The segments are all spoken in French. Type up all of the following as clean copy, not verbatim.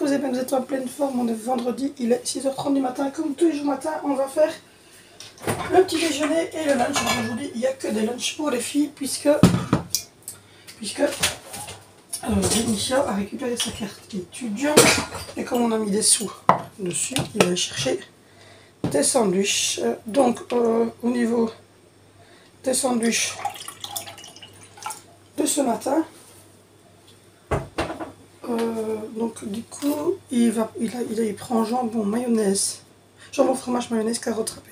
que vous allez bien, vous êtes en pleine forme. On est vendredi, il est 6h30 du matin. Comme tous les jours matin, on va faire le petit déjeuner et le lunch. Aujourd'hui, il n'y a que des lunchs pour les filles puisque Vénitia a récupéré sa carte étudiant. Et comme on a mis des sous dessus, il va aller chercher des sandwichs. Donc, au niveau des sandwichs de ce matin, donc du coup, il prend jambon, mayonnaise, jambon, fromage, mayonnaise, carottes râpées.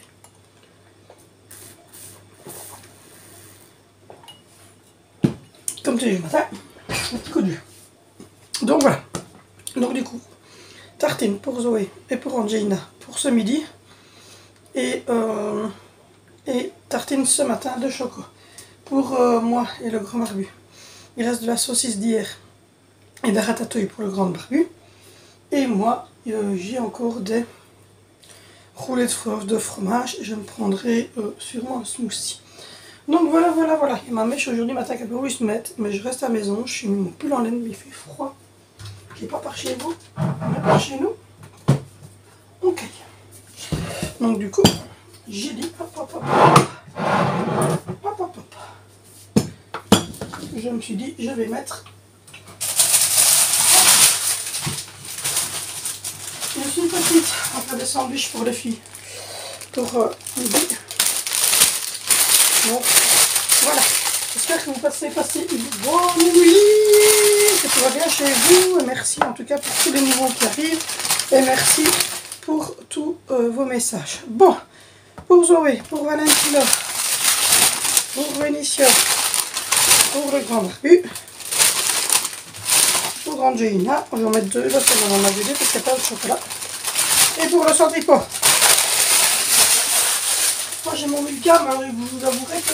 Comme tous les jours matin, un petit coup dur. Donc voilà. Donc du coup, tartine pour Zoé et pour Angelina pour ce midi. Et tartine ce matin de choco pour moi et le grand barbu. Il reste de la saucisse d'hier et des ratatouilles pour le grand barbu. Et moi, j'ai encore des roulés de fromage. Je me prendrai sûrement un smoothie. Donc voilà. Et ma mèche aujourd'hui matin qu'elle peut où se mettre, mais je reste à la maison. Je suis mis mon pull en laine, mais il fait froid. Qui n'est pas par chez vous, mais par chez nous. Ok. Donc du coup, j'ai dit hop. Je me suis dit, je vais mettre une petite, on fait des sandwichs pour les filles, pour midi. Donc voilà, j'espère que vous passez une bonne nuit, que tout va bien chez vous, et merci en tout cas pour tous les nouveaux qui arrivent, et merci pour tous vos messages. Bon, pour Zoé, pour Valentina, pour Vénitia, pour le grand barbu, pour Angelina, on va en mettre deux, là on en a vu deux parce qu'il n'y a pas de chocolat, et pour le centripot. Moi j'ai mon Milka, mais je vous avouerai que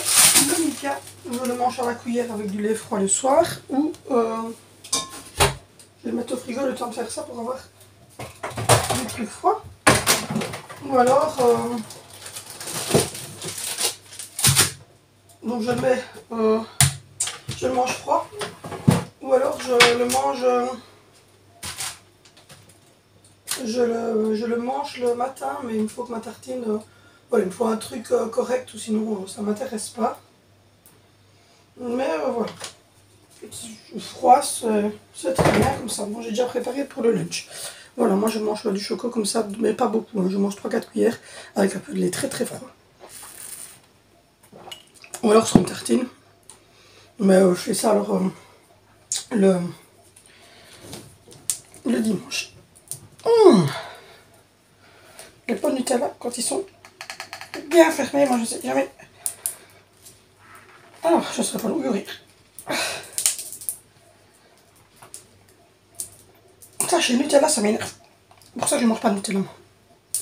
le Milka, je le mange à la cuillère avec du lait froid le soir, ou je vais le mettre au frigo le temps de faire ça pour avoir du plus froid, ou alors donc je le mets, je le mange froid, ou alors je le mange, je le mange le matin, mais il faut que ma tartine, voilà, il me faut un truc correct, ou sinon ça m'intéresse pas. Mais voilà, froid c'est très bien comme ça. Bon, j'ai déjà préparé pour le lunch. Voilà, moi je mange du choco comme ça, mais pas beaucoup, hein. Je mange 3-4 cuillères avec un peu de lait très froid. Ou alors sur une tartine. Mais je fais ça alors le dimanche. Les pots de Nutella, quand ils sont bien fermés, moi je sais jamais. Alors, je ne serais pas l'ouvrir. Ça, chez Nutella, ça m'énerve. Pour ça, je ne mange pas de Nutella.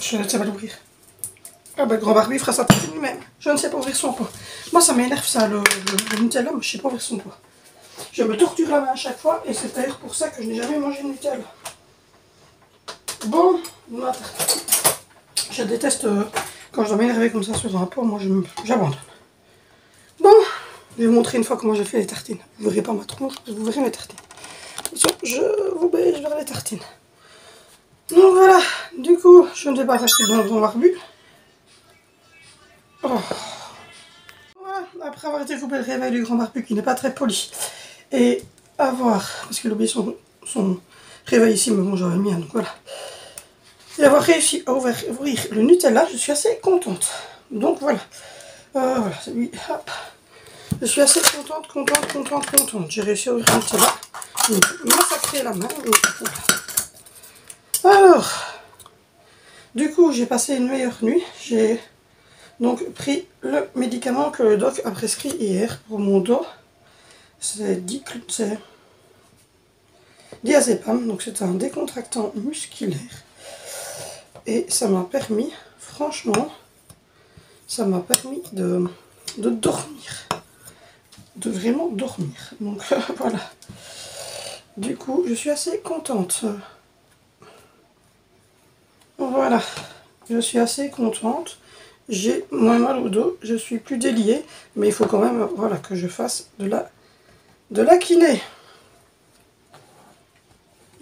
Je ne sais pas l'ouvrir. Ah ben, le grand barbu fera ça tout lui-même. Je ne sais pas ouvrir son pot. Moi, ça m'énerve ça, le Nutella, mais je ne sais pas ouvrir son pot. Je me torture la main à chaque fois, et c'est d'ailleurs pour ça que je n'ai jamais mangé de Nutella. Bon, je déteste quand je dois m'énerver comme ça sur un pot, moi j'abandonne. Bon, je vais vous montrer une fois comment je fais les tartines. Vous ne verrez pas ma tronche, vous verrez mes tartines. Je vous baisse vers les tartines. Donc voilà, du coup, je ne vais pas rester dans le grand barbu. Oh. Voilà, après avoir été coupé le réveil du grand barbu qui n'est pas très poli, et avoir, parce qu'il a oublié son réveil ici, mais bon, j'aurais le mien, donc voilà. Et avoir réussi à ouvrir le Nutella, je suis assez contente. Donc voilà. Voilà, c'est lui. Hop. Je suis assez contente. J'ai réussi à ouvrir le Nutella. Il m'a massacré la main. Alors, du coup, j'ai passé une meilleure nuit. J'ai donc pris le médicament que le doc a prescrit hier pour mon dos. C'est diazépam, donc c'est un décontractant musculaire. Et ça m'a permis, franchement, ça m'a permis de dormir. De vraiment dormir. Donc voilà. Du coup, je suis assez contente. Voilà. Je suis assez contente. J'ai moins mal au dos. Je suis plus déliée. Mais il faut quand même, voilà, que je fasse de la kiné.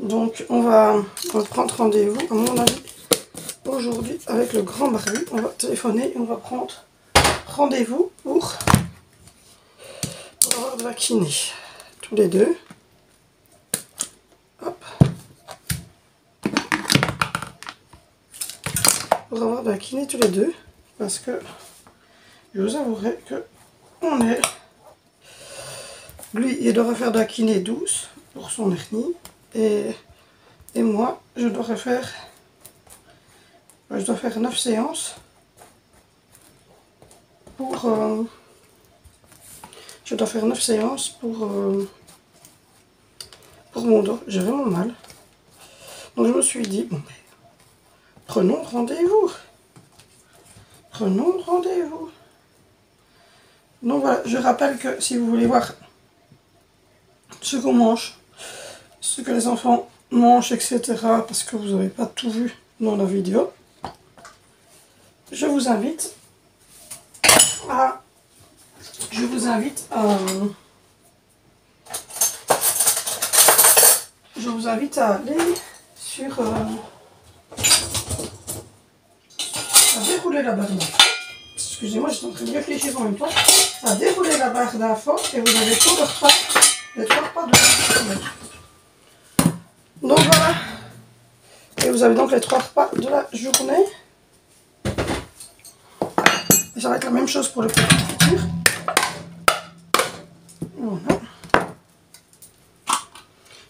Donc on va prendre rendez-vous, à mon avis, aujourd'hui avec le grand barbu. On va téléphoner et on va prendre rendez-vous pour avoir de la kiné. Tous les deux. Hop. Pour avoir de la kiné tous les deux. Parce que je vous avouerai que on est... Lui, il devrait faire de la kiné douce pour son hernie. Et moi, je dois faire 9 séances pour... je dois faire 9 séances pour mon dos. J'ai vraiment mal. Donc je me suis dit, bon, mais prenons rendez-vous. Prenons rendez-vous. Donc voilà, je rappelle que si vous voulez voir ce qu'on mange, ce que les enfants mangent, etc., parce que vous n'avez pas tout vu dans la vidéo, je vous invite à aller sur à dérouler la barre d'infos. Excusez-moi, je suis en train de réfléchir en même temps. À dérouler la barre d'infos et vous avez tout le repas, les 3 repas de la journée. Donc voilà. Et vous avez donc les 3 repas de la journée. Et ça va être la même chose pour le pot de confiture. Voilà.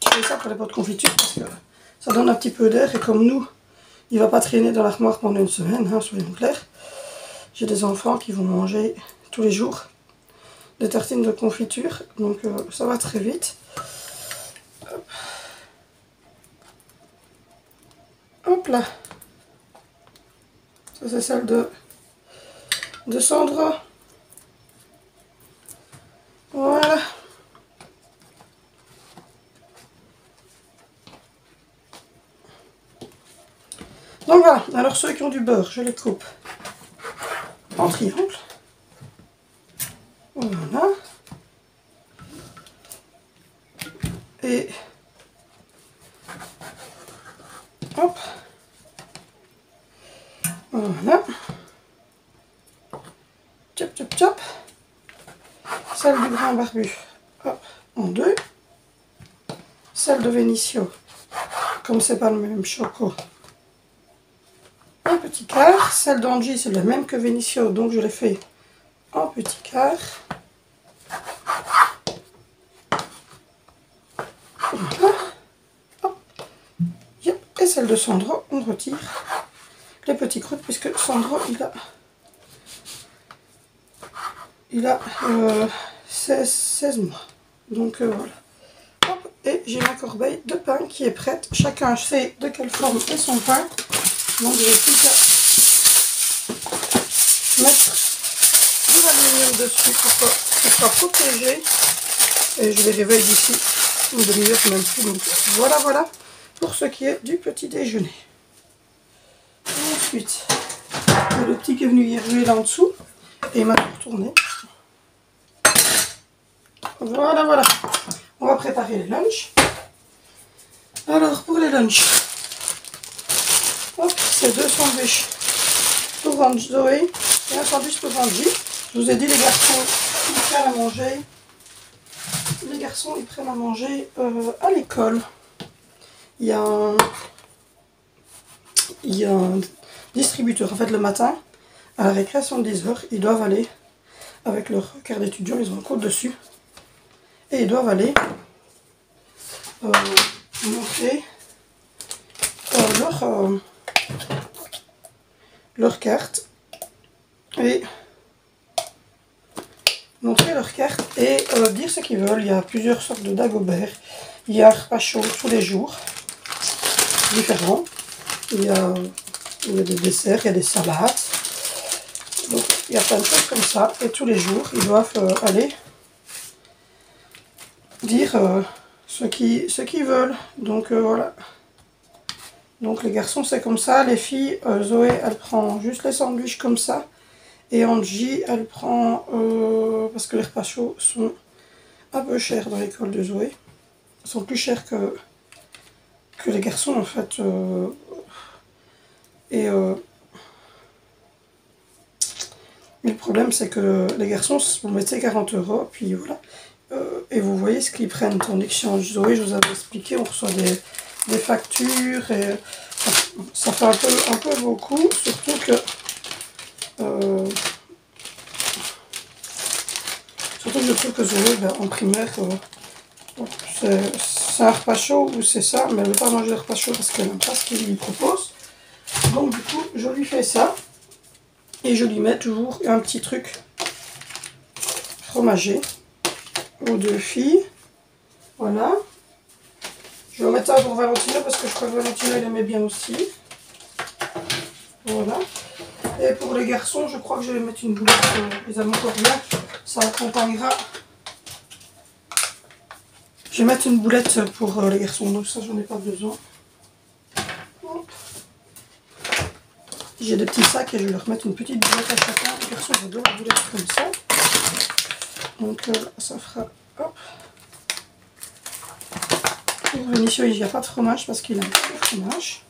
Je fais ça pour les pots de confiture parce que ça donne un petit peu d'air et comme nous, il ne va pas traîner dans l'armoire pendant une semaine, hein, soyons clairs. J'ai des enfants qui vont manger tous les jours des tartines de confiture, donc ça va très vite. Hop, hop là. Ça c'est celle de Sandra. Voilà. Donc voilà, alors ceux qui ont du beurre, je les coupe en triangle. Voilà. Et hop. Voilà. Tchop, tchop, tchop. Celle du grand barbu, hop, en 2. Celle de Vénitio, comme c'est pas le même choco, un petit quart. Celle d'Angie, c'est la même que Vénitio, donc je l'ai fait en petit quart. Voilà. Hop. Yep. Et celle de Sandro, on retire les petits croûtes, puisque Sandro, il a 16 mois. Donc voilà. Hop. Et j'ai ma corbeille de pain qui est prête. Chacun sait de quelle forme est son pain. Donc je vais plus qu'à mettre de l'aluminium dessus pour qu'il soit protégé. Et je les réveille d'ici une demi-heure, même plus. Donc voilà, voilà pour ce qui est du petit déjeuner. Et ensuite, le petit qui est venu hier jouer là en dessous et il m'a retourné. Voilà, voilà. On va préparer les lunchs. Alors pour les lunchs, c'est 2 sandwichs pour Zoé et un sandwich pour Angie. Je vous ai dit, les garçons, ils prennent à manger. Les garçons, ils prennent à manger à l'école. Il y a un distributeur. En fait, le matin, à la récréation de 10 h, ils doivent aller avec leur carte d'étudiant, ils ont un code dessus. Et ils doivent aller montrer leur carte et montrer leur carte et dire ce qu'ils veulent. Il y a plusieurs sortes de dagobert. Il y a un repas chaud tous les jours, différents. Il y a des desserts, il y a des salades. Donc il y a plein de choses comme ça. Et tous les jours, ils doivent aller dire ce qu'ils veulent. Donc voilà. Donc les garçons c'est comme ça, les filles, Zoé elle prend juste les sandwichs comme ça. Et Angie elle prend, parce que les repas chauds sont un peu chers dans l'école de Zoé. Ils sont plus chers que les garçons en fait mais le problème c'est que les garçons vous mettez 40 €, puis voilà, et vous voyez ce qu'ils prennent, tandis que chez Zoé, je vous avais expliqué, on reçoit des factures, et ça fait un peu beaucoup, surtout que je trouve que Zoé, en primaire, c'est un repas chaud, ou c'est ça, mais elle ne veut pas manger le repas chaud parce qu'elle n'aime pas ce qu'il lui propose. Donc du coup, je lui fais ça. Et je lui mets toujours un petit truc fromagé aux deux filles. Voilà. Je vais mettre ça pour Valentino parce que je crois que Valentino il aimait bien aussi. Voilà. Et pour les garçons, je crois que je vais mettre une boulette. Ils aiment encore bien. Ça accompagnera. Je vais mettre une boulette pour les garçons, donc ça j'en ai pas besoin. J'ai des petits sacs et je vais leur mettre une petite boulette à chacun. Les garçons adorent les boulettes comme ça. Donc ça fera, hop. Pour Vinicio, il n'y a pas de fromage parce qu'il a un peu de fromage.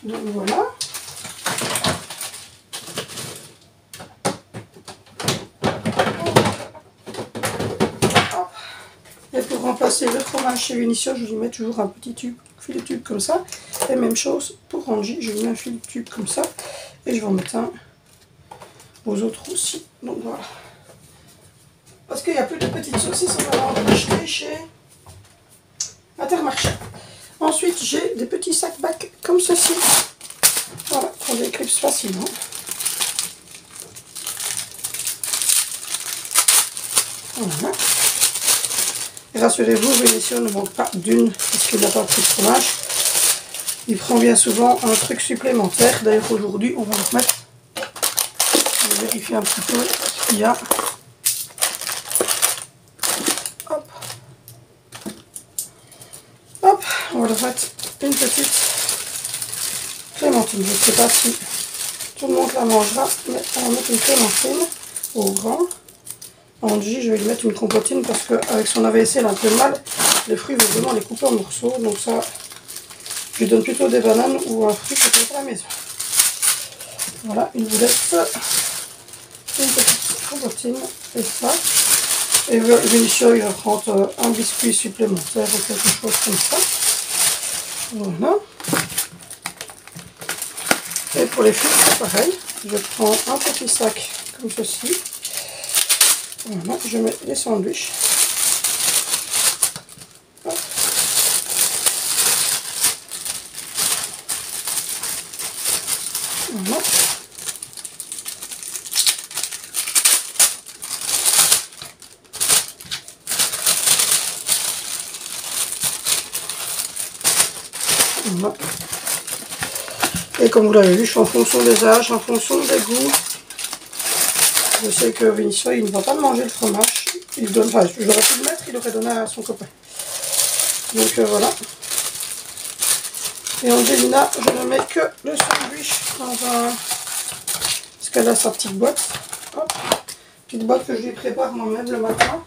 Donc voilà. Hop. Et pour remplacer le fromage chez Vinicio, je lui mets toujours un petit tube, filet tube comme ça. Et même chose pour Angie, je lui mets un filet tube comme ça. Et je vais en mettre un aux autres aussi. Donc voilà. Parce qu'il n'y a plus de petites saucisses, on va en acheter chez Intermarché. Ensuite, j'ai des petits sacs bacs comme ceci. Voilà, qu'on déclipse facilement. Voilà. Et rassurez-vous, Vinicio ne manque pas d'une parce qu'il n'a pas pris de fromage. Il prend bien souvent un truc supplémentaire. D'ailleurs, aujourd'hui, on va le remettre. On va vérifier un petit peu ce qu'il y a. Hop. Hop, on va le mettre une petite clémentine. Je ne sais pas si tout le monde la mangera, mais on va mettre une clémentine au grand. Angie, je vais lui mettre une compotine parce qu'avec son AVC, elle a un peu mal. Les fruits, il veut vraiment les couper en morceaux. Donc ça, je lui donne plutôt des bananes ou un fruit que j'ai à la maison. Voilà, une boulette, une petite compotine et ça. Et Vinicio, il va prendre un biscuit supplémentaire ou quelque chose comme ça. Voilà. Et pour les fruits, c'est pareil. Je prends un petit sac comme ceci. Voilà, je mets les sandwichs. Hop. Voilà. Voilà. Et comme vous l'avez vu, je suis en fonction des âges, en fonction des goûts. Je sais que Vinicio, il ne va pas manger le fromage. Il donne, enfin, je l'aurais pu le mettre, il aurait donné à son copain. Donc voilà. Et Angelina, je ne mets que le sandwich dans un... Parce qu'elle a sa petite boîte. Hop. Petite boîte que je lui prépare moi-même le matin.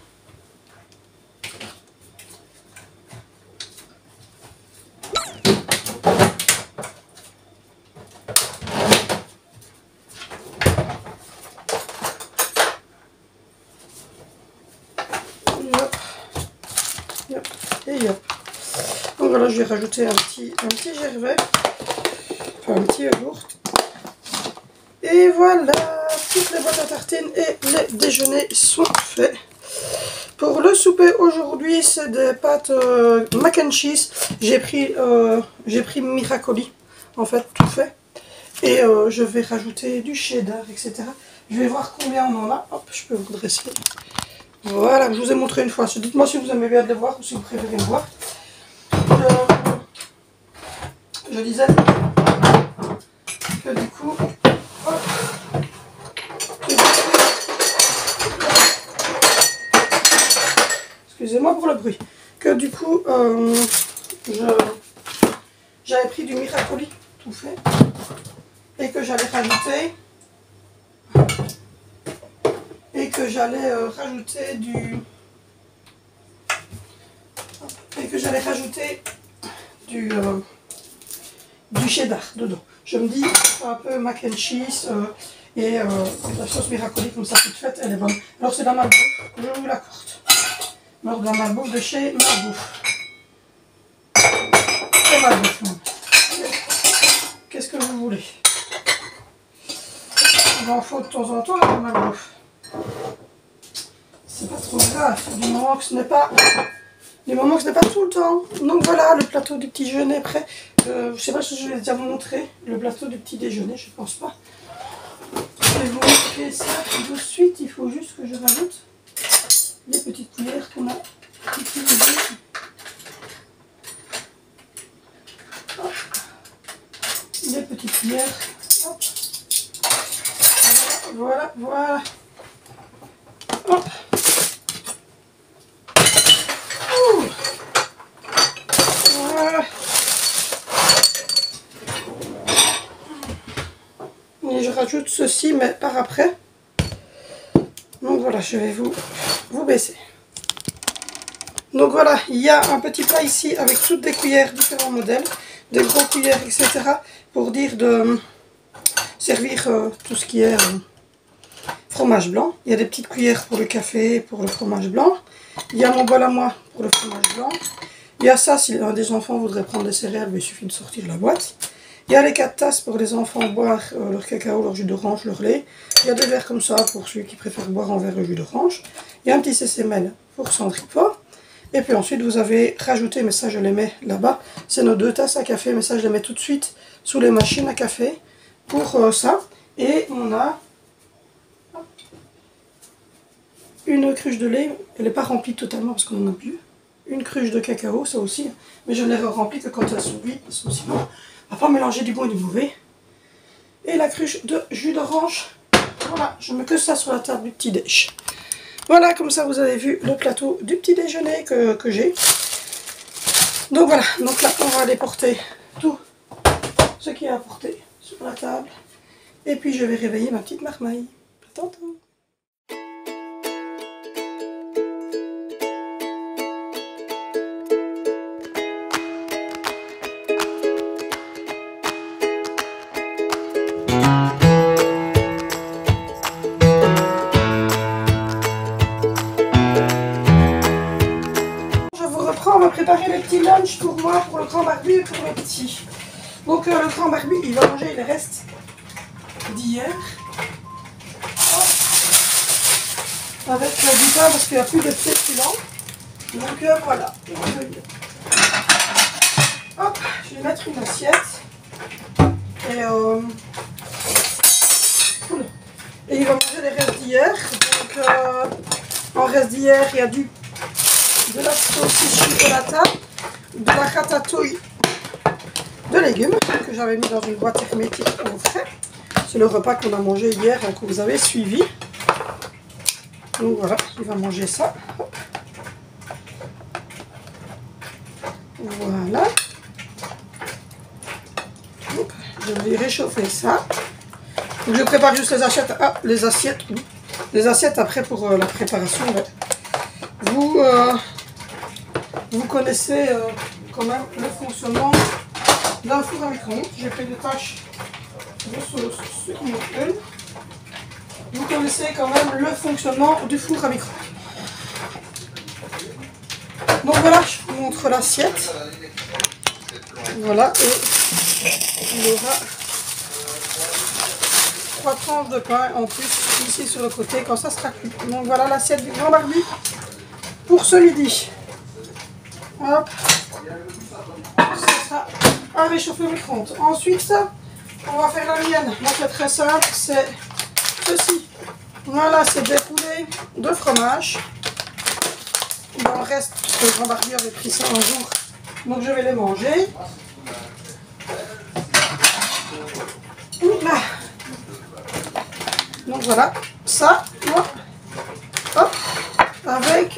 Et hop. Donc voilà, je vais rajouter un petit gervais, enfin un petit yaourt. Et voilà, toutes les boîtes à tartines et les déjeuners sont faits. Pour le souper aujourd'hui, c'est des pâtes mac and cheese. J'ai pris Miracoli, en fait, tout fait. Et je vais rajouter du cheddar, etc. Je vais voir combien on en a. Hop, je peux vous dresser. Voilà, je vous ai montré une fois. Dites-moi si vous aimez bien de les voir ou si vous préférez les voir. Je disais que du coup, hop, excusez-moi pour le bruit, que du coup, j'avais pris du Miracoli tout fait et que j'allais rajouter du cheddar dedans. Je me dis, un peu mac and cheese et la sauce Miracoli comme ça toute faite, elle est bonne. Alors c'est de la malbouffe, je vous l'accorde. Alors de la malbouffe de chez Malbouffe. C'est malbouffe même. Qu'est-ce que vous voulez? Il en faut de temps en temps la malbouffe. C'est pas trop grave, du moment que ce n'est pas tout le temps. Donc voilà, le plateau du petit déjeuner est prêt. Je sais pas si je l'ai déjà montré, le plateau du petit déjeuner, je pense pas. Je vais vous montrer ça tout de suite. Il faut juste que je rajoute les petites cuillères qu'on a utilisées. Hop. Les petites cuillères. Hop. Voilà, voilà. Hop. Voilà. Et je rajoute ceci, mais par après. Donc voilà, je vais vous baisser. Donc voilà, il y a un petit plat ici avec toutes des cuillères, différents modèles, des gros cuillères, etc. Pour dire de servir tout ce qui est fromage blanc. Il y a des petites cuillères pour le café, pour le fromage blanc. Il y a mon bol à moi pour le fromage blanc. Il y a ça, si un des enfants voudrait prendre des céréales, il suffit de sortir la boîte. Il y a les 4 tasses pour les enfants boire leur cacao, leur jus d'orange, leur lait. Il y a des verres comme ça pour ceux qui préfèrent boire en verre le jus d'orange. Il y a un petit CCML pour Centripo. Et puis ensuite vous avez rajouté, mais ça je les mets là-bas, c'est nos 2 tasses à café, mais ça je les mets tout de suite sous les machines à café pour ça. Et on a une cruche de lait, elle n'est pas remplie totalement parce qu'on en a plus. Une cruche de cacao, ça aussi, mais je ne l'ai remplie que quand elles sont vides, parce que sinon on va pas mélanger du bon et du mauvais. Et la cruche de jus d'orange, voilà, je mets que ça sur la table du petit déj. Voilà, comme ça vous avez vu le plateau du petit déjeuner que j'ai. Donc voilà, donc là on va aller porter tout ce qui est à porter sur la table. Et puis je vais réveiller ma petite marmaille. À tantôt. On va préparer les petits lunchs pour moi, pour le grand barbu et pour les petits. Donc le grand barbu, il va manger les restes d'hier. Avec du pain parce qu'il n'y a plus de féculents. Donc voilà. Hop, je vais mettre une assiette. Et il va manger les restes d'hier. Donc en reste d'hier, il y a de la saucisse chocolata, de la ratatouille de légumes que j'avais mis dans une boîte hermétique au frais. C'est le repas qu'on a mangé hier que vous avez suivi. Donc voilà, il va manger ça. Voilà. Hop, je vais réchauffer ça. Donc je prépare juste les assiettes. Ah, les assiettes. Oui. Les assiettes après pour la préparation. Vous connaissez quand même le fonctionnement d'un four à micro-ondes. J'ai fait des tâches de sauce sur mon une. Vous connaissez quand même le fonctionnement du four à micro-ondes. Donc voilà, je vous montre l'assiette. Voilà, et il y aura 3 tranches de pain en plus ici sur le côté quand ça sera cuit. Donc voilà l'assiette du grand barbu pour ce midi. Hop, ça sera à réchauffer au micro-ondes. Ensuite, on va faire la mienne. Donc c'est très simple, c'est ceci. Voilà, c'est des poulets de fromage. Il en reste, parce que le grand barbu avait pris ça un jour, donc je vais les manger. Là. Donc voilà, ça, hop, avec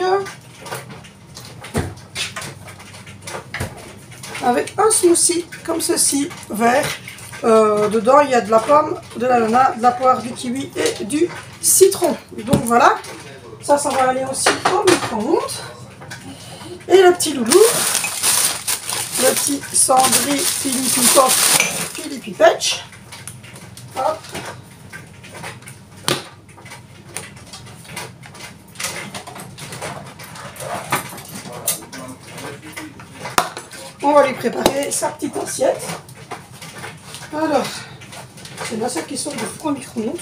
un smoothie comme ceci, vert. Dedans, il y a de la pomme, de l'ananas, de la poire, du kiwi et du citron. Donc voilà, ça va aller aussi au micro-ondes. Et le petit loulou, le petit cendri Philippi Poff, Philippi Petch. Hop. On va lui préparer sa petite assiette. Alors, c'est une assiette qui sort du four au micro-ondes.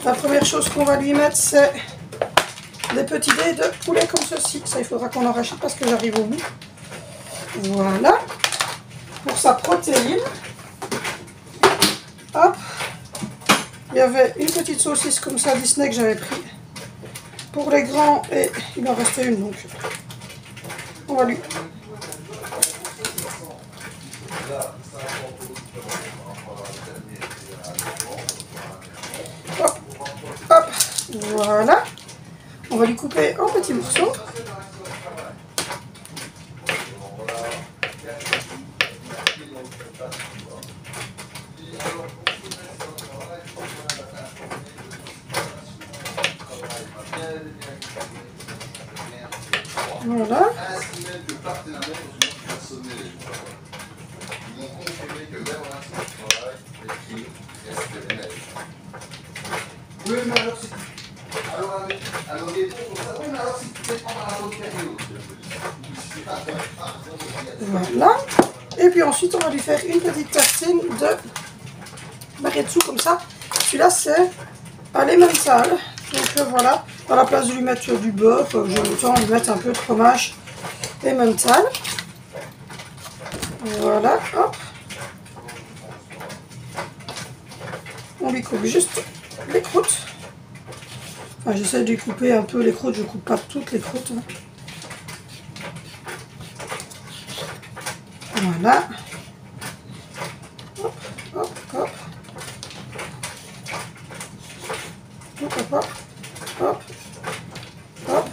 La première chose qu'on va lui mettre, c'est des petits dés de poulet comme ceci. Ça, il faudra qu'on en rachète parce que j'arrive au bout. Voilà. Pour sa protéine. Hop. Il y avait une petite saucisse comme ça Disney que j'avais pris pour les grands et il en restait une, donc on va lui... Hop, hop, voilà. On va lui couper en petits morceaux. Voilà. Voilà. Et puis ensuite, on va lui faire une petite tartine de baguette comme ça. Celui-là, c'est à l'emmental. Donc voilà, à la place de lui mettre du beurre, j'ai le temps de lui mettre un peu de fromage emmental. Voilà, hop. On lui coupe juste les croûtes. Enfin, j'essaie de lui couper un peu les croûtes, je ne coupe pas toutes les croûtes. Hein. Voilà. Hop, hop, hop. Hop, hop, hop. Hop, hop.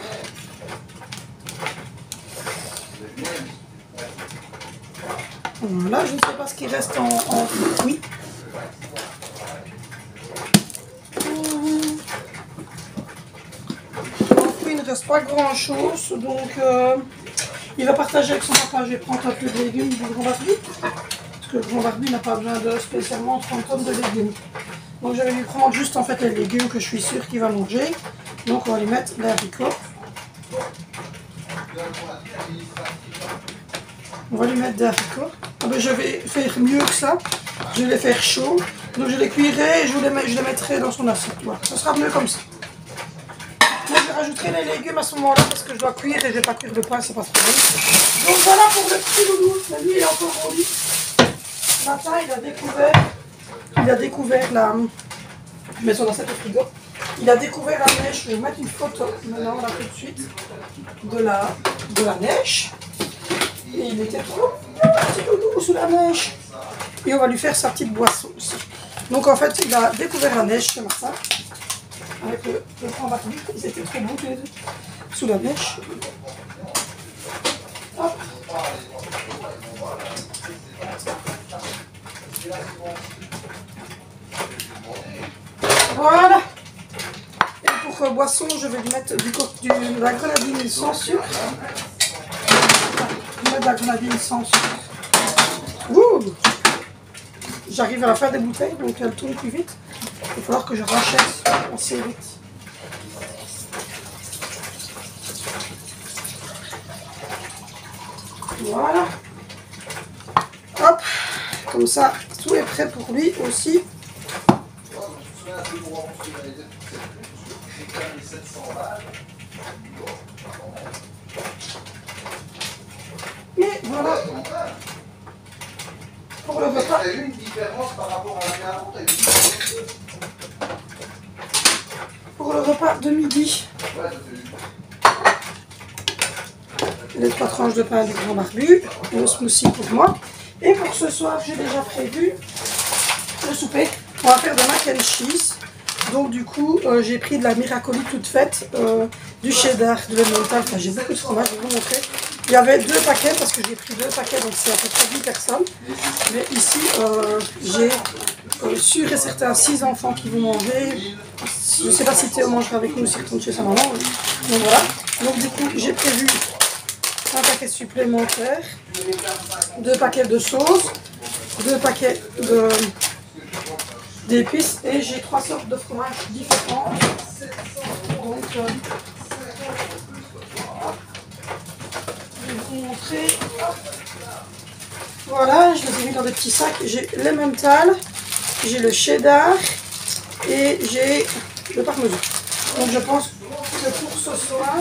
Voilà, je ne sais pas ce qui reste en fruits. Il ne reste pas grand chose, donc il va partager avec son papa. Je vais prendre un peu de légumes du grand barbu, parce que le grand barbu n'a pas besoin de spécialement 30 tonnes de légumes. Donc je vais lui prendre juste en fait les légumes que je suis sûre qu'il va manger. Donc on va lui mettre les haricots. On va lui mettre des haricots. Ah ben, je vais faire mieux que ça. Je vais les faire chaud. Donc je les cuirai et je les mettrai dans son assiette. Voilà, ça sera mieux comme ça. Moi je rajouterai les légumes à ce moment-là parce que je dois cuire et je ne vais pas cuire de pain, c'est pas trop bon. Donc voilà pour le petit loulou. Mais lui il est encore au lit. Ce matin il a découvert la... Je mets son assiette au frigo. Il a découvert la neige. Je vais vous mettre une photo maintenant là tout de suite de la neige. Et il était trop petit loulou sous la neige. Et on va lui faire sa petite boisson aussi. Donc en fait il a découvert la neige ce matin. Avec le grand barbu, ils étaient trop bons tous les deux, sous la neige. Hop. Voilà. Et pour boisson, je vais lui mettre de la grenadine sans sucre. Je vais mettre de la grenadine sans sucre. Ouh. J'arrive à la fin des bouteilles, donc elle tourne plus vite. Il va falloir que je rachète assez vite. Voilà. Hop. Comme ça, tout est prêt pour lui aussi. Et voilà. Pour le repas. Pour le repas de midi. Les 3 tranches de pain du grand barbu, le smoothie pour moi. Et pour ce soir, j'ai déjà prévu le souper. On va faire de mac and cheese. Donc du coup, j'ai pris de la Miracoli toute faite, du cheddar, de l'emmental. Enfin, j'ai beaucoup de fromage, je vais vous montrer. Il y avait 2 paquets parce que j'ai pris 2 paquets, donc c'est à peu près 10 personnes. Mais ici, j'ai sûr et certain 6 enfants qui vont manger. Je ne sais pas si Théo mangera avec nous, s'il retourne chez sa maman. Donc voilà. Donc du coup, j'ai prévu un paquet supplémentaire, 2 paquets de sauce, 2 paquets d'épices et j'ai 3 sortes de fromages différents. Donc, je vais vous montrer. Voilà, je les ai mis dans des petits sacs. J'ai l'emmental, j'ai le cheddar et j'ai le parmesan. Donc je pense que pour ce soir,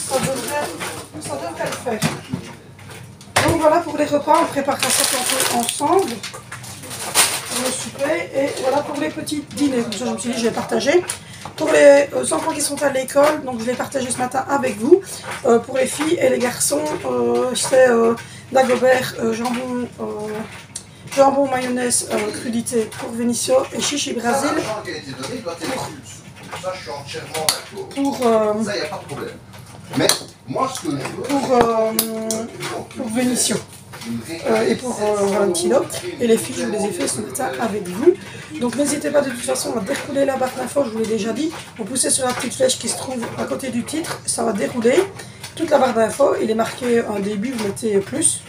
ça devrait le faire. Donc voilà pour les repas, on préparera ça tantôt ensemble. Pour le souper et voilà pour les petits dîners. Comme ça je me suis dit je vais partager. Pour les enfants qui sont à l'école, donc je vais partager ce matin avec vous. Pour les filles et les garçons, c'est Dagobert, jambon, mayonnaise, crudité pour Venicio et chichi Brésil. Pour ça, il n'y a pas de problème. Mais moi, ce que je veux, pour Venicio. Et pour un petit lot. Et les filles, je vous les ai fait ce matin avec vous. Donc n'hésitez pas, de toute façon, on va dérouler la barre d'infos, je vous l'ai déjà dit. Vous poussez sur la petite flèche qui se trouve à côté du titre, ça va dérouler. Toute la barre d'infos, il est marqué un début, vous mettez plus,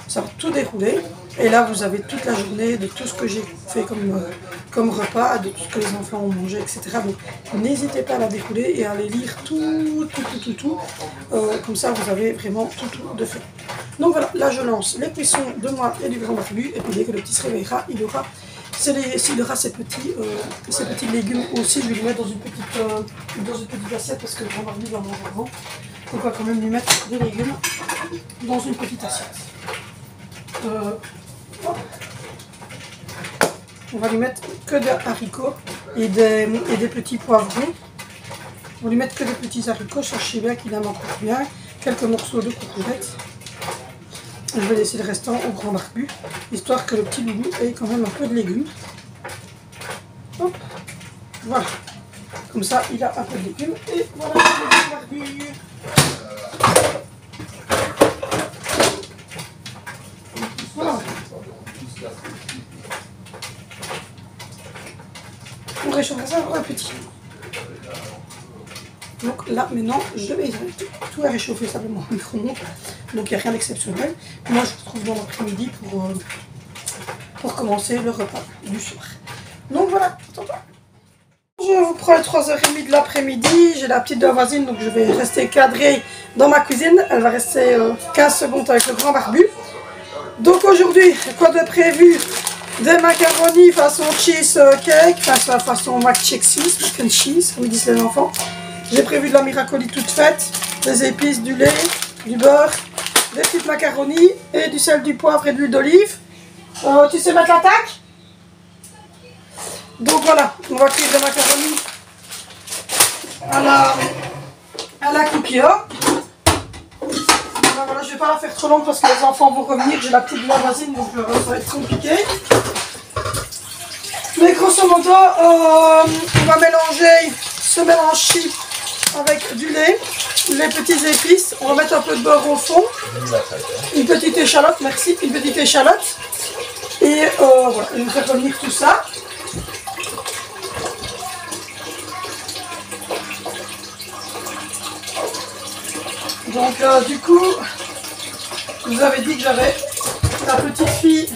ça va tout dérouler. Et là, vous avez toute la journée de tout ce que j'ai fait comme repas, de tout ce que les enfants ont mangé, etc. Donc n'hésitez pas à la dérouler et à aller lire tout. Comme ça, vous avez vraiment tout de fait. Donc voilà, là je lance les cuissons de moi et du grand barbu. Et puis dès que le petit se réveillera, il aura ces petits légumes aussi. Je vais les mettre dans une petite assiette parce que le grand barbu va manger avant. Donc on va quand même lui mettre des légumes dans une petite assiette. On va lui mettre que des haricots et des petits poivrons. On va lui mettre que des petits haricots, sachez bien qu'il en manque bien. Quelques morceaux de courgettes. Je vais laisser le restant au grand barbu, histoire que le petit loulou ait quand même un peu de légumes. Hop, voilà. Comme ça, il a un peu de légumes. Et voilà le grand barbu. Voilà. On réchauffera ça un petit. Donc là, maintenant, je vais tout à réchauffer simplement au micro-ondes. Donc il n'y a rien d'exceptionnel. Moi, je vous retrouve dans l'après-midi pour commencer le repas du soir. Donc voilà, je vous prends les 3h30 de l'après-midi. J'ai la petite de la voisine, donc je vais rester cadrée dans ma cuisine. Elle va rester 15 secondes avec le grand barbu. Donc aujourd'hui, quoi de prévu? Des macaronis façon cheese cake, enfin façon mac and cheese, comme disent les enfants. J'ai prévu de la miracoli toute faite, des épices, du lait, du beurre, des petites macaronis et du sel, du poivre et de l'huile d'olive. Tu sais mettre l'attaque? Donc voilà, on va cuire des macaronis à la coquilla. Voilà, je ne vais pas la faire trop longue parce que les enfants vont revenir. J'ai la petite de la voisine, donc ça va être compliqué. Mais grosso modo, on va mélanger ce mélange-ci avec du lait, les petites épices. On va mettre un peu de beurre au fond. Une petite échalote, merci, une petite échalote. Et voilà, je vais faire revenir tout ça. Donc du coup, je vous avais dit que j'avais la petite fille,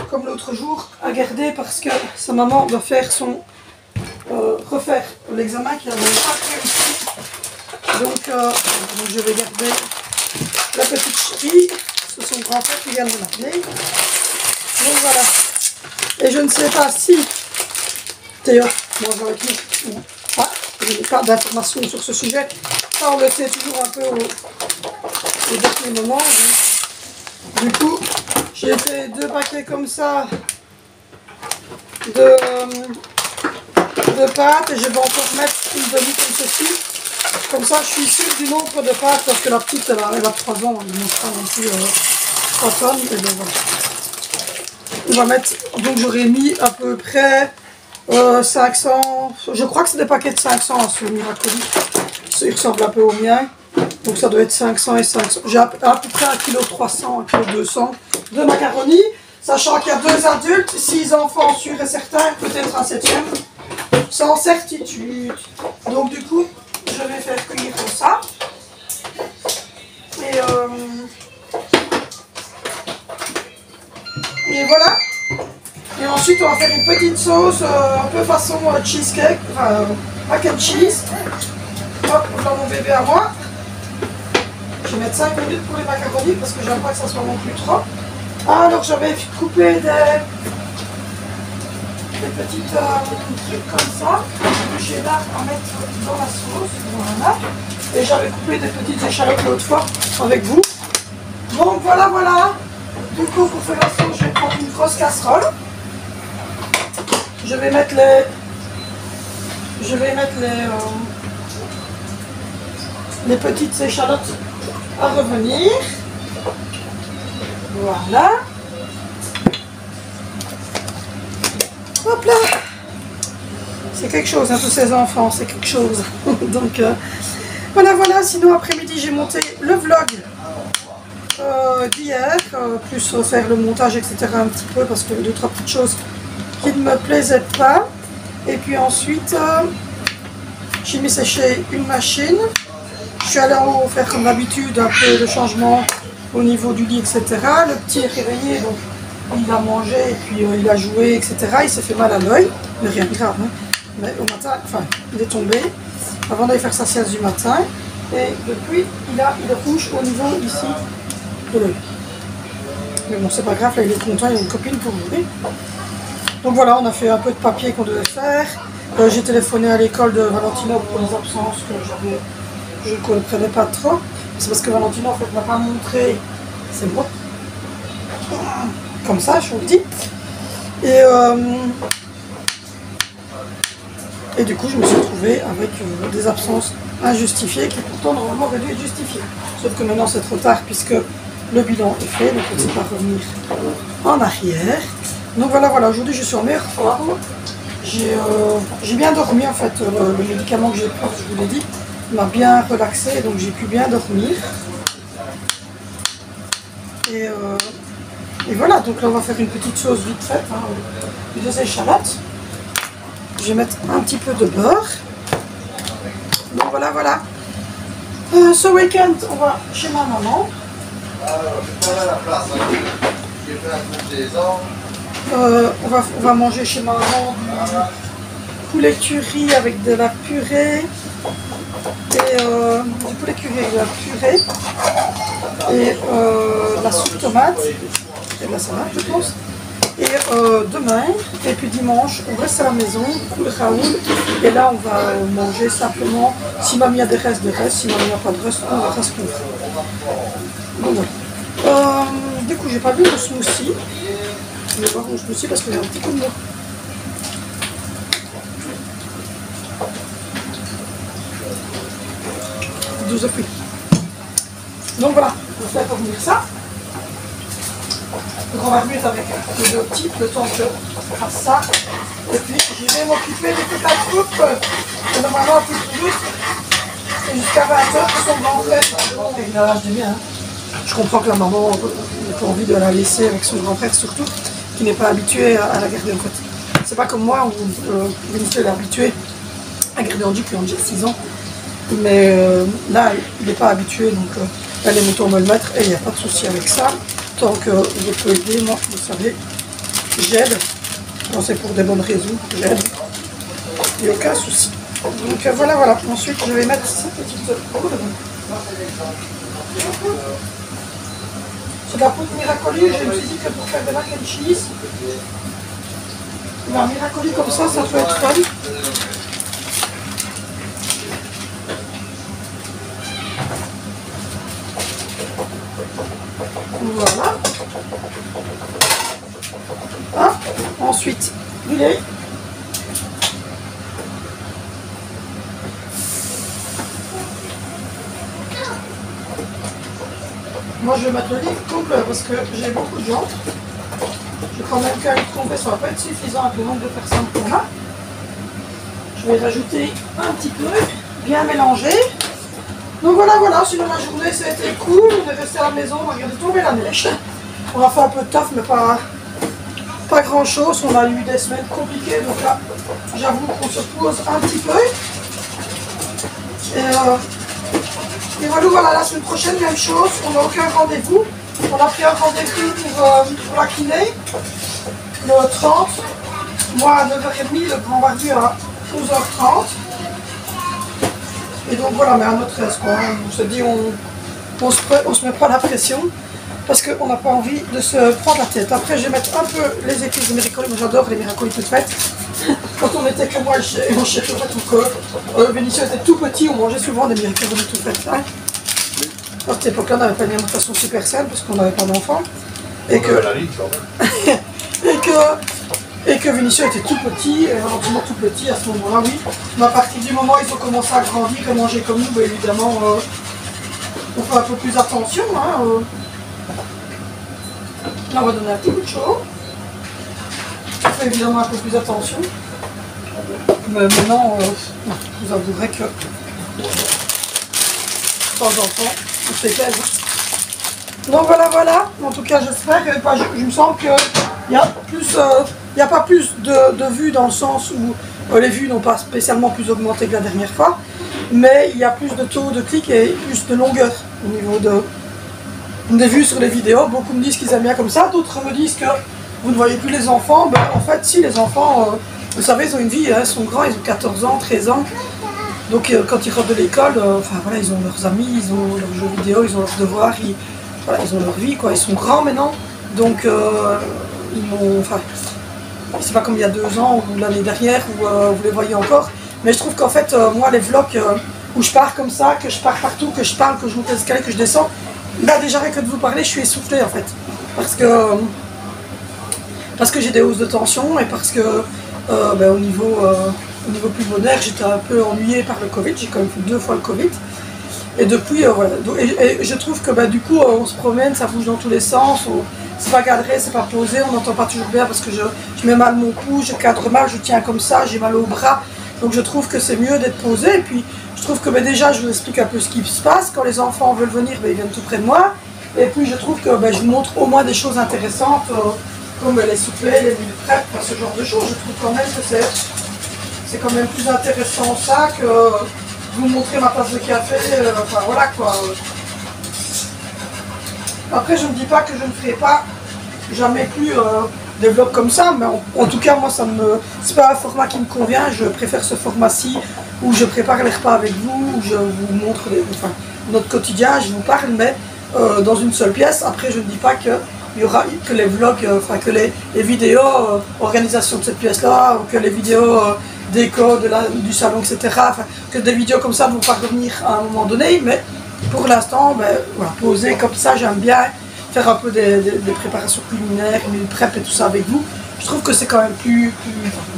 comme l'autre jour, à garder parce que sa maman doit faire refaire l'examen qui n'avait pas réussi. Donc je vais garder la petite chérie. C'est son grand-père qui vient de l'appeler. Donc voilà. Et je ne sais pas si Théo mange avec nous. Ah, je n'ai pas d'informations sur ce sujet. Ça, on le sait toujours un peu au dernier moment. Du coup, j'ai fait 2 paquets comme ça de pâtes et je vais encore mettre une demi comme ceci. Comme ça, je suis sûre du nombre de pâtes parce que la petite, elle a 3 ans, elle ne mange pas non plus 3 tonnes. Et ben voilà. On va mettre, donc j'aurais mis à peu près 500, je crois que c'est des paquets de 500 à ce Miracoli. Il ressemble un peu au mien. Donc ça doit être 500 et 500. J'ai à peu près 1,3 kg, 1,2 kg de macaroni. Sachant qu'il y a 2 adultes, 6 enfants sûrs et certains, peut-être un 7e. Sans certitude. Donc du coup, je vais faire cuire ça. Ensuite, on va faire une petite sauce un peu façon cheesecake, enfin mac and cheese. Hop, voilà mon bébé à moi. Je vais mettre 5 minutes pour les macaronis parce que j'aime pas que ça soit non plus trop. Alors, j'avais coupé des petites trucs comme ça, que j'ai là à mettre dans la sauce. Voilà. Et j'avais coupé des petites échalotes l'autre fois avec vous. Donc voilà, voilà. Du coup, pour faire la sauce, je vais prendre une grosse casserole. Je vais mettre les petites échalotes à revenir. Voilà. Hop là. C'est quelque chose, hein, tous ces enfants, c'est quelque chose. Donc voilà, voilà. Sinon, après-midi, j'ai monté le vlog d'hier, plus faire le montage, etc. un petit peu, parce que 2-3 petites choses qui ne me plaisaient pas. Et puis ensuite, j'ai mis sécher une machine. Je suis allée en haut faire comme d'habitude un peu de changement au niveau du lit, etc. Le petit est réveillé, donc il a mangé et puis il a joué, etc. Il s'est fait mal à l'œil, mais rien de grave. Hein. Mais au matin, enfin, il est tombé avant d'aller faire sa sieste du matin. Et depuis, il est rouge au niveau ici de l'œil. Mais bon, c'est pas grave, là il est content, il y a une copine pour jouer. Donc voilà, on a fait un peu de papier qu'on devait faire. J'ai téléphoné à l'école de Valentino pour les absences que je ne comprenais pas trop. C'est parce que Valentino en fait m'a pas montré. C'est bon. Comme ça, je vous le dis. Et du coup, je me suis retrouvée avec des absences injustifiées qui pourtant normalement auraient dû être justifiées. Sauf que maintenant c'est trop tard puisque le bilan est fait, donc on ne sait pas revenir en arrière. Donc voilà, voilà, aujourd'hui je suis en meilleure forme. J'ai bien dormi en fait, le médicament que j'ai pris, je vous l'ai dit, m'a bien relaxé, donc j'ai pu bien dormir. Et voilà, donc là on va faire une petite sauce vite faite, hein, des échalotes. Je vais mettre un petit peu de beurre. Donc voilà, voilà. Ce week-end, on va chez ma maman. On va manger chez maman du poulet curry avec de la purée. Et du poulet curry avec de la purée. Et de la soupe tomate. Et de la salade, je pense. Et demain, et puis dimanche, on reste à la maison, pour le Raoul. Et là, on va manger simplement, si mamie a des restes, si mamie n'a pas de restes, on verra ce qu'on fait. Donc voilà. Du coup, j'ai pas bu le smoothie. Je vais boire mon smoothie parce qu'il y a un petit coup de mou. Douze fruits. Donc voilà, on va faire revenir ça. Donc on va remettre avec les deux petits, le temps que je fasse ça. Et puis je vais m'occuper de toute la troupe. Et normalement, tout juste, c'est jusqu'à 20h que son grand frère. Il a l'âge de bien. Hein. Je comprends que la maman n'a pas envie de la laisser avec son grand frère, surtout, qui n'est pas habitué à la garder en fait. C'est pas comme moi où Vinicius est habitué à garder Andy depuis Andy 6 ans. Mais là, il n'est pas habitué, donc elle est montée me le mettre et il n'y a pas de souci avec ça. Tant que je peux aider, moi, vous savez, j'aide. Quand c'est pour des bonnes raisons, j'aide. Il n'y a aucun souci. Donc voilà, voilà. Ensuite, je vais mettre cette petite poudre. C'est de la poudre Miracoli. Je me suis dit que pour faire de mac and cheese, la Miracoli comme ça peut être fun. Voilà. Ah, ensuite, du lait. Moi, je vais mettre le litre complet parce que j'ai beaucoup de gens. Je crois même qu'un litre complet, ça va pas être suffisant avec le nombre de personnes qu'on a. Je vais rajouter un petit peu, bien mélanger. Donc voilà, voilà, sinon la journée ça a été cool, on est resté à la maison, on a regardé tomber la neige. On a fait un peu de taf, mais pas grand chose, on a eu des semaines compliquées, donc là, j'avoue qu'on se pose un petit peu. Et voilà, voilà, la semaine prochaine, même chose, on n'a aucun rendez-vous. On a pris un rendez-vous pour la kiné. le 30. Moi à 9h30, le grand barbu à 11h30. Et donc voilà, mais à notre aise quoi. On se dit, on se met pas la pression parce qu'on n'a pas envie de se prendre la tête. Après, je vais mettre un peu les épices de miracoli. Moi j'adore les miracoli toutes faites. Quand on était que moi et mon chéri, Vénition était tout petit, on mangeait souvent des miracoli toutes faites. Hein. À cette époque-là, on n'avait pas une alimentation super saine parce qu'on n'avait pas d'enfants. Et que Vénition était tout petit, relativement tout petit à ce moment-là, oui. Mais à partir du moment où ils ont commencé à grandir et manger comme nous, bah, évidemment, on fait un peu plus attention. Hein, Là, on va donner un petit coup de chaud. On fait évidemment un peu plus attention. Mais maintenant, non, je vous avouerai que de temps en temps, on se plaise. Donc voilà. En tout cas, j'espère que je me sens qu'il y a plus. Il n'y a pas plus de vues dans le sens où les vues n'ont pas spécialement plus augmenté que la dernière fois, mais il y a plus de taux de clics et plus de longueur au niveau des vues sur les vidéos. Beaucoup me disent qu'ils aiment bien comme ça, d'autres me disent que vous ne voyez plus les enfants. Ben, en fait, si, les enfants, vous savez, ils ont une vie, hein, ils sont grands, ils ont 14 ans, 13 ans. Donc quand ils rentrent de l'école, enfin voilà, ils ont leurs amis, ils ont leurs jeux vidéo, ils ont leurs devoirs, ils ont leur vie, quoi. Ils sont grands maintenant, donc c'est pas comme il y a 2 ans ou l'année dernière où vous les voyez encore. Mais je trouve qu'en fait, moi, les vlogs où je pars comme ça, que je pars partout, que je parle, que je monte les escaliers, que je descends, là déjà rien que de vous parler, je suis essoufflée en fait. Parce que j'ai des hausses de tension et parce que au niveau pulmonaire, j'étais un peu ennuyée par le Covid. J'ai quand même fait 2 fois le Covid. Et depuis, voilà. Et je trouve que du coup, on se promène, ça bouge dans tous les sens. C'est pas cadré, c'est pas posé, on n'entend pas toujours bien parce que je mets mal mon cou, je cadre mal, je tiens comme ça, j'ai mal au bras. Donc je trouve que c'est mieux d'être posé. Et puis je trouve que déjà je vous explique un peu ce qui se passe. Quand les enfants veulent venir, ils viennent tout près de moi. Et puis je trouve que je vous montre au moins des choses intéressantes comme les soufflets, les meal prep, ce genre de choses. Je trouve quand même que c'est quand même plus intéressant ça que vous montrer ma tasse de café. Enfin voilà quoi. Après, je ne dis pas que je ne ferai pas jamais plus des vlogs comme ça, mais en tout cas, moi, c'est pas un format qui me convient. Je préfère ce format-ci où je prépare les repas avec vous, où je vous montre notre quotidien, je vous parle, mais dans une seule pièce. Après, je ne dis pas qu'il y aura que les vlogs, que les vidéos organisation de cette pièce-là, ou que les vidéos déco du salon, etc. Que des vidéos comme ça ne vont pas revenir à un moment donné, mais pour l'instant, voilà, poser comme ça, j'aime bien faire un peu des préparations culinaires, meal prep et tout ça avec vous. Je trouve que c'est quand même plus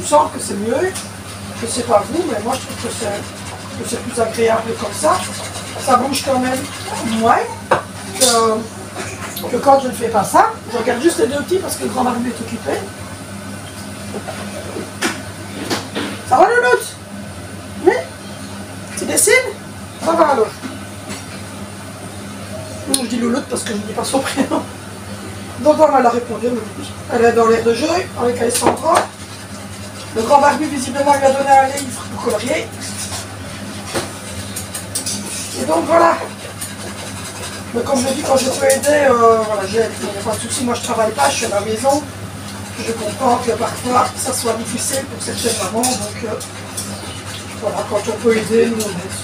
simple, que c'est mieux. Je sais pas vous, mais moi je trouve que c'est plus agréable comme ça. Ça bouge quand même moins que quand je ne fais pas ça. Je regarde juste les 2 petits parce que le grand barbu est occupé. Ça va Louloute? Oui? Tu dessines? Ça va alors? Je dis Louloute parce que je ne dis pas son prénom. Donc voilà, elle a répondu. Elle est dans l'air de jeu avec Alessandra. Le grand barbu visiblement lui a donné un livre pour colorier. Et donc voilà. Mais comme je dis, quand je peux aider, voilà, il n'y a pas de souci. Moi je ne travaille pas, je suis à la maison. Je comprends que parfois ça soit difficile pour certaines mamans. Donc voilà, quand on peut aider, nous on aide.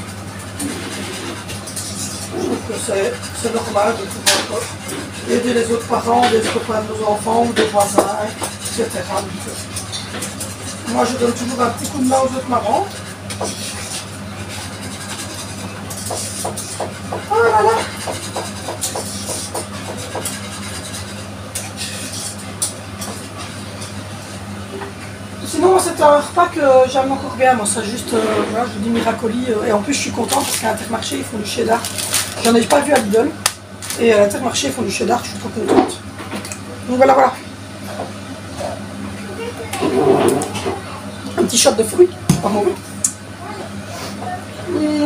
Je trouve que c'est normal de pouvoir aider les autres parents, des copains de nos enfants ou des voisins, etc. Donc, moi je donne toujours un petit coup de main aux autres mamans. Oh là là. Sinon c'est un repas que j'aime encore bien, moi ça juste, voilà, je vous dis Miracoli, et en plus je suis contente parce qu'à Intermarché ils font du cheddar. J'en ai pas vu à Lidl, et à l'Intermarché ils font du cheddar, je suis trop contente. Donc voilà. Un petit shot de fruits, pas mauvais.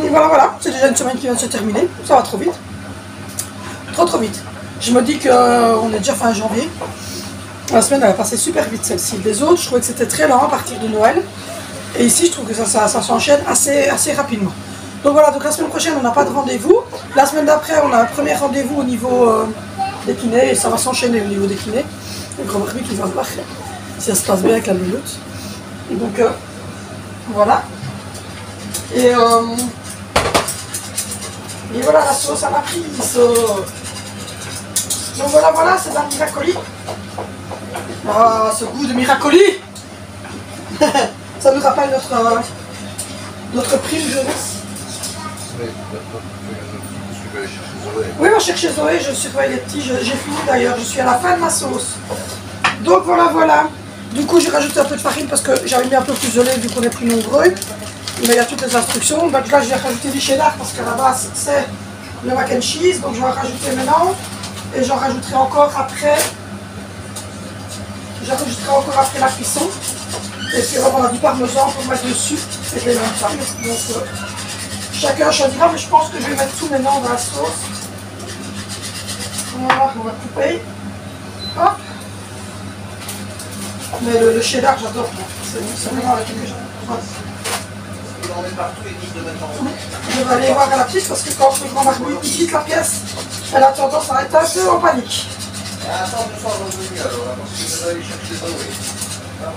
Voilà, c'est déjà une semaine qui vient de se terminer, ça va trop vite. Trop vite. Je me dis qu'on est déjà fin janvier. La semaine elle a passé super vite celle-ci. Les autres, je trouvais que c'était très lent à partir de Noël. Et ici, je trouve que ça s'enchaîne assez rapidement. Donc voilà, donc la semaine prochaine, on n'a pas de rendez-vous. La semaine d'après, on a un premier rendez-vous au niveau des kinés. Et ça va s'enchaîner au niveau des kinés. Le grand barbu qui va voir. si ça se passe bien avec la louloute. Et donc voilà. Et voilà la sauce à la prise. Donc voilà, c'est de la Miracoli. Ah, ce goût de Miracoli. Ça nous rappelle notre prime jeunesse. Oui, on va chercher Zoé, je surveille les petits, j'ai fini d'ailleurs, je suis à la fin de ma sauce. Donc voilà. Du coup, j'ai rajouté un peu de farine parce que j'avais mis un peu plus de lait vu qu'on est plus nombreux. Mais il y a toutes les instructions. Donc là, j'ai rajouté du cheddar parce qu'à la base, c'est le mac and cheese. Donc je vais en rajouter maintenant. Et j'en rajouterai encore après. J'ajouterai encore après la cuisson. Et puis on a du parmesan pour mettre dessus. Et des montagnes. Donc chacun choisira, mais je pense que je vais mettre tout maintenant dans la sauce. Voilà, on va couper. Hop. Mais le cheddar, j'adore. C'est vraiment la truc que j'adore. Je vais aller voir à la petite parce que quand le grand barbu quitte la pièce, elle a tendance à être un peu en panique.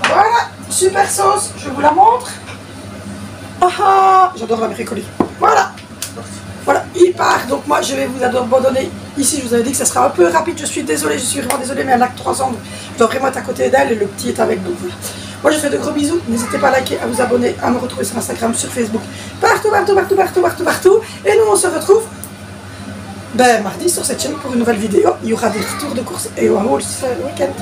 Voilà, super sauce, je vous la montre. Ah, j'adore la bricoli. Voilà, il part. Donc moi je vais vous abandonner ici. Je vous avais dit que ça sera un peu rapide. Je suis désolée, je suis vraiment désolée, mais elle a que 3 ans. Je dois vraiment être à côté d'elle et le petit est avec nous. Moi je fais de gros bisous. N'hésitez pas à liker, à vous abonner, à me retrouver sur Instagram, sur Facebook, partout. Et nous on se retrouve mardi sur cette chaîne pour une nouvelle vidéo. Il y aura des retours de course et on va le week-end.